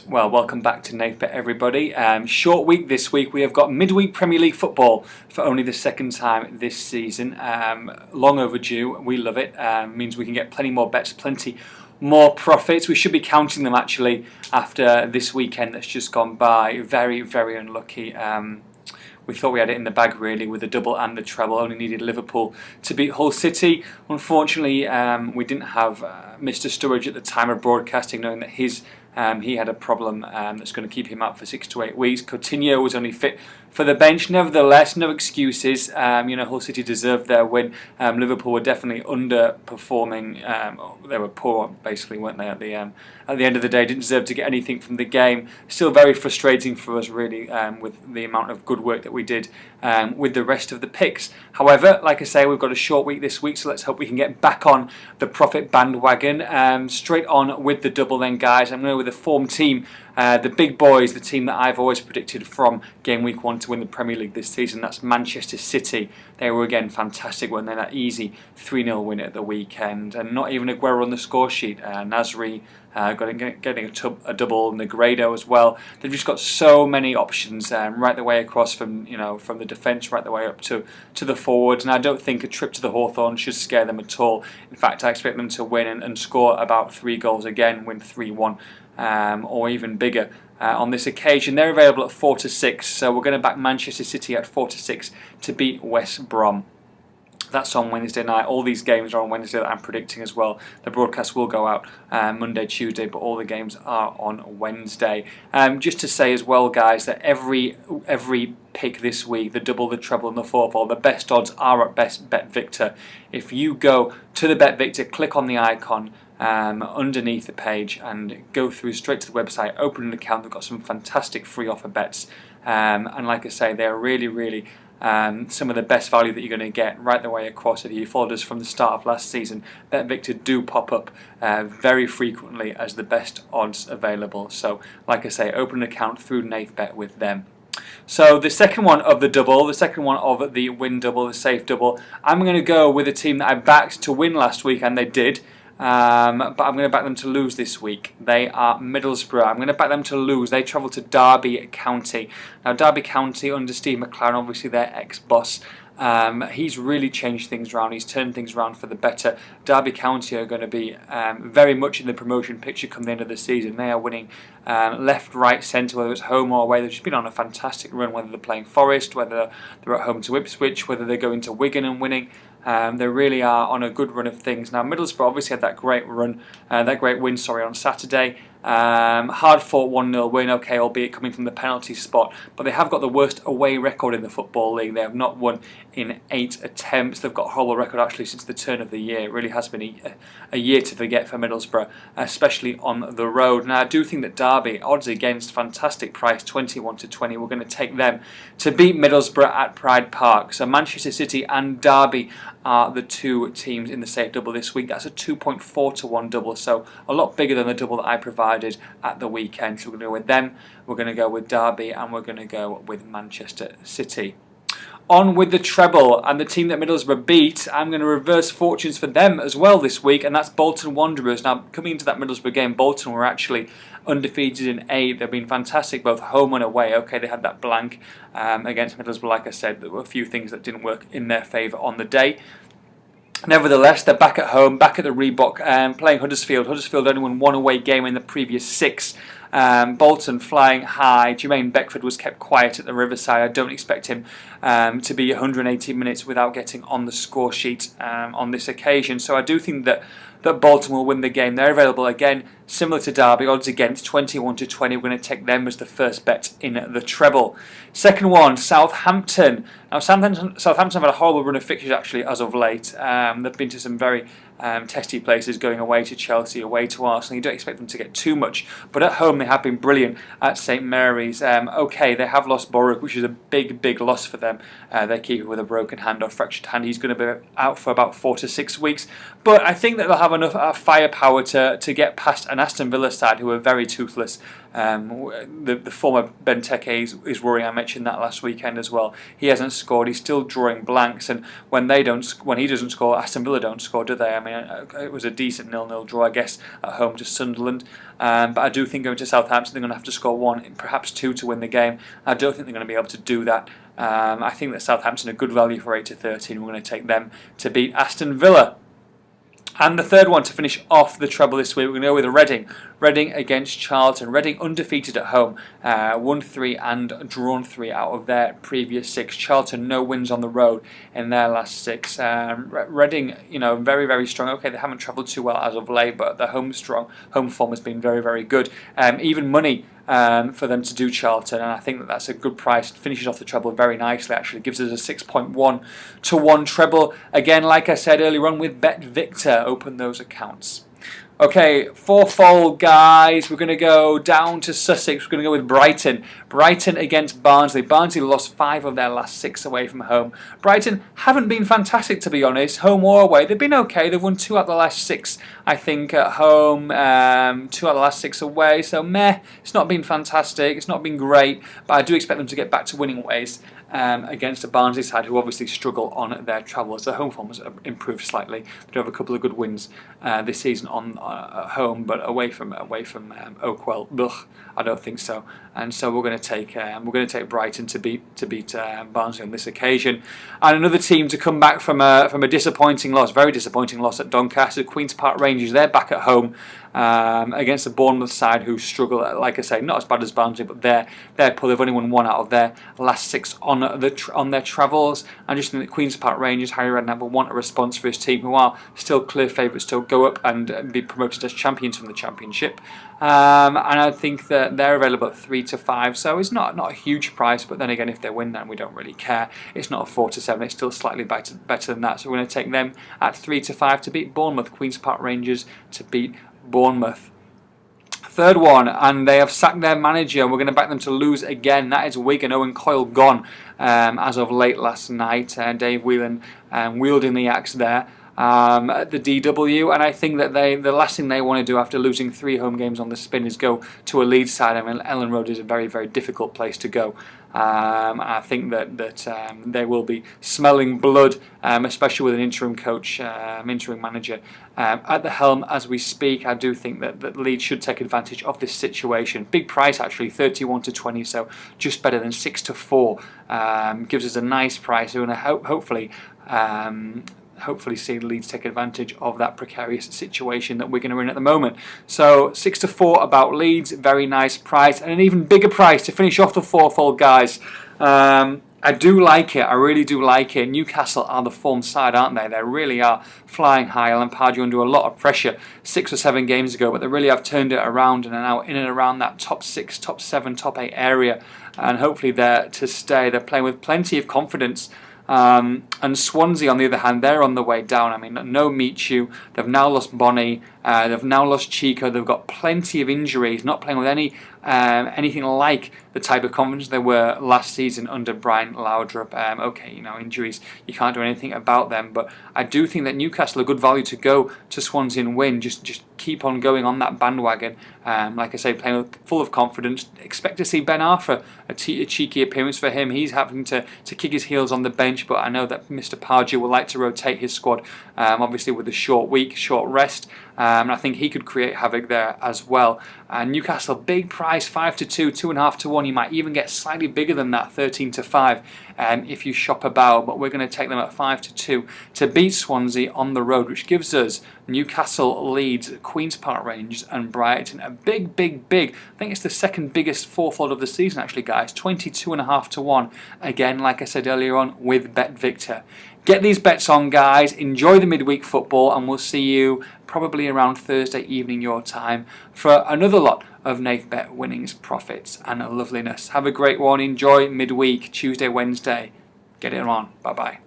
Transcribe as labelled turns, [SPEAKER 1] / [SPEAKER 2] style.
[SPEAKER 1] Well, welcome back to Nathbet, everybody. Short week this week. We have got midweek Premier League football for only the second time this season. Long overdue. We love it. Means we can get plenty more bets, plenty more profits. We should be counting them actually after this weekend that's just gone by. Very, very unlucky. We thought we had it in the bag really with the double and the treble. Only needed Liverpool to beat Hull City. Unfortunately, we didn't have Mr. Sturridge at the time of broadcasting, knowing that he had a problem that's going to keep him out for 6 to 8 weeks. Coutinho was only fit for the bench. Nevertheless, no excuses. Hull City deserved their win. Liverpool were definitely underperforming. They were poor, basically, weren't they? At the end of the day, didn't deserve to get anything from the game. Still very frustrating for us, really, with the amount of good work that we did with the rest of the picks. However, like I say, we've got a short week this week, so let's hope we can get back on the profit bandwagon. Straight on with the double, then, guys. I'm going with the form team. The big boys, the team that I've always predicted from game week 1 to win the Premier League this season, that's Manchester City. They were again fantastic when they had that easy 3-0 win at the weekend, and not even Aguero on the score sheet. Nasri getting a double, Negredo as well. They've just got so many options right the way across from the defence right the way up to the forwards, and I don't think a trip to the Hawthorn should scare them at all. In fact, I expect them to win and score about 3 goals again, win 3-1. Or even bigger on this occasion. They're available at 4 to 6, so we're going to back Manchester City at 4 to 6 to beat West Brom. That's on Wednesday night. All these games are on Wednesday that I'm predicting as well. The broadcast will go out Monday, Tuesday, but all the games are on Wednesday. Just to say as well, guys, that every pick this week, the double, the treble and the fourfold, the best odds are at Best Bet Victor. If you go to the Bet Victor, click on the icon underneath the page and go through straight to the website, open an account. They've got some fantastic free offer bets, and like I say, they're really some of the best value that you're going to get right the way across. If you followed us from the start of last season, Bet Victor do pop up very frequently as the best odds available. So like I say, open an account through Nathbet with them. So the second one of the double, the second one of the win double, the safe double, I'm going to go with a team that I backed to win last week, and they did. But I'm going to back them to lose this week. They are Middlesbrough. I'm going to back them to lose. They travel to Derby County. Now, Derby County under Steve McLaren, obviously their ex-boss, he's really changed things around. He's turned things around for the better. Derby County are going to be very much in the promotion picture come the end of the season. They are winning left, right, centre, whether it's home or away. They've just been on a fantastic run, whether they're playing Forest, whether they're at home to Ipswich, whether they're going to Wigan and winning. They really are on a good run of things. Now, Middlesbrough obviously had that great win on Saturday. Hard fought 1-0 win, okay, albeit coming from the penalty spot, but they have got the worst away record in the Football League. They have not won in 8 attempts. They've got a horrible record actually since the turn of the year. It really has been a year to forget for Middlesbrough, especially on the road. Now, I do think that Derby, odds against, fantastic price, 21 to 20. We're going to take them to beat Middlesbrough at Pride Park. So Manchester City and Derby are the two teams in the safe double this week. That's a 2.4 to 1 double, so a lot bigger than the double that I provided at the weekend. So we're going to go with them, we're going to go with Derby, and we're going to go with Manchester City. On with the treble, and the team that Middlesbrough beat, I'm going to reverse fortunes for them as well this week, and that's Bolton Wanderers. Now, coming into that Middlesbrough game, Bolton were actually undefeated in 8. They've been fantastic both home and away. Okay, they had that blank against Middlesbrough. Like I said, there were a few things that didn't work in their favour on the day. Nevertheless, they're back at home, back at the Reebok, playing Huddersfield. Huddersfield only won one away game in the previous 6. Bolton flying high. Jermaine Beckford was kept quiet at the Riverside. I don't expect him to be 180 minutes without getting on the score sheet on this occasion. So I do think that Bolton will win the game. They're available again, similar to Derby, odds against 21 to 20. We're going to take them as the first bet in the treble. Second one, Southampton. Now, Southampton have had a horrible run of fixtures actually as of late. They've been to some very testy places, going away to Chelsea, away to Arsenal. You don't expect them to get too much, but at home they have been brilliant at St Mary's. Okay, they have lost Borwick, which is a big loss for them. Their keeper with a broken hand or fractured hand. He's going to be out for about 4 to 6 weeks, but I think that they'll have enough firepower to get past an Aston Villa side who are very toothless. The former Benteke is worrying. I mentioned that last weekend as well. He hasn't scored. He's still drawing blanks, and when he doesn't score, Aston Villa don't score, do they? I mean, it was a decent 0-0 draw, I guess, at home to Sunderland. But I do think going to Southampton, they're going to have to score 1, perhaps 2 to win the game. I don't think they're going to be able to do that. I think that Southampton are good value for 8 to 13. We're going to take them to beat Aston Villa. And the third one to finish off the treble this week, we're going to go with Reading. Reading against Charlton. Reading undefeated at home, won 3 and drawn 3 out of their previous 6. Charlton no wins on the road in their last 6. Reading, very, very strong. Okay, they haven't travelled too well as of late, but their home form has been very, very good. Even money for them to do Charlton, and I think that that's a good price. Finishes off the treble very nicely, actually. Gives us a 6.1 to 1 treble. Again, like I said earlier on with Bet Victor, open those accounts. Okay, fourfold, guys. We're going to go down to Sussex. We're going to go with Brighton. Brighton against Barnsley. Barnsley lost 5 of their last 6 away from home. Brighton haven't been fantastic, to be honest, home or away. They've been okay. They've won 2 out of the last 6, I think, at home, 2 out of the last 6 away. So, meh, it's not been fantastic. It's not been great, but I do expect them to get back to winning ways against a Barnsley side who obviously struggle on their travels. Their home form has improved slightly. They do have a couple of good wins this season at home, but away from Oakwell, I don't think so. And so we're going to take Brighton to beat Barnsley on this occasion. And another team to come back from a disappointing loss, very disappointing loss at Doncaster. Queen's Park Rangers. They're back at home against the Bournemouth side who struggle. Like I say, not as bad as Barnsley, but they've only won 1 out of their last 6 on their travels. I just think that Queen's Park Rangers, Harry Redknapp, will want a response for his team, who are still clear favourites to go up and be promoted as champions from the Championship. And I think that they're available at 3 to 5, so it's not a huge price. But then again, if they win, then we don't really care. It's not a 4 to 7; it's still slightly better than that. So we're going to take them at 3 to 5 to beat Bournemouth. Queen's Park Rangers to beat Bournemouth. Third one, and they have sacked their manager, and we're going to back them to lose again. That is Wigan. Owen Coyle gone as of late last night. Dave Whelan wielding the axe there at the DW, and I think that the last thing they want to do after losing 3 home games on the spin is go to a Leeds side. I mean, Ellen Road is a very, very difficult place to go. I think that they will be smelling blood, especially with an interim coach, interim manager at the helm as we speak. I do think that Leeds should take advantage of this situation. Big price actually, 31 to 20, so just better than 6 to 4. Gives us a nice price. We're going to hopefully see Leeds take advantage of that precarious situation that we're going to in at the moment. So 6 to 4 about Leeds, very nice price, and an even bigger price to finish off the fourfold, guys. I do like it. I really do like it. Newcastle are the form side, aren't they? They really are flying high. Alan Pardew under a lot of pressure 6 or 7 games ago, but they really have turned it around and are now in and around that top 6, top 7, top 8 area, and hopefully they're to stay. They're playing with plenty of confidence. And Swansea, on the other hand, they're on the way down. I mean, no Michu. They've now lost Bonnie. They've now lost Chico. They've got plenty of injuries. Not playing with anything like the type of confidence they were last season under Brian Laudrup. Okay, injuries, you can't do anything about them. But I do think that Newcastle are good value to go to Swansea and win. Just keep on going on that bandwagon. Like I say, playing full of confidence. Expect to see Ben Arthur, a cheeky appearance for him. He's having to kick his heels on the bench, but I know that Mr. Pardew will like to rotate his squad, obviously with a short week, short rest. And I think he could create havoc there as well. Newcastle, big price, 5 to 2, 2.5 to 1. You might even get slightly bigger than that, 13 to 5, if you shop about. But we're going to take them at 5 to 2 to beat Swansea on the road, which gives us Newcastle, Leeds, Queen's Park Rangers, and Brighton. A big. I think it's the second biggest fourfold of the season, actually, guys. 22.5 to 1. Again, like I said earlier on, with Bet Victor. Get these bets on, guys. Enjoy the midweek football, and we'll see you probably around Thursday evening your time for another lot of Nathbet winnings, profits, and loveliness. Have a great one. Enjoy midweek, Tuesday, Wednesday. Get it on. Bye-bye.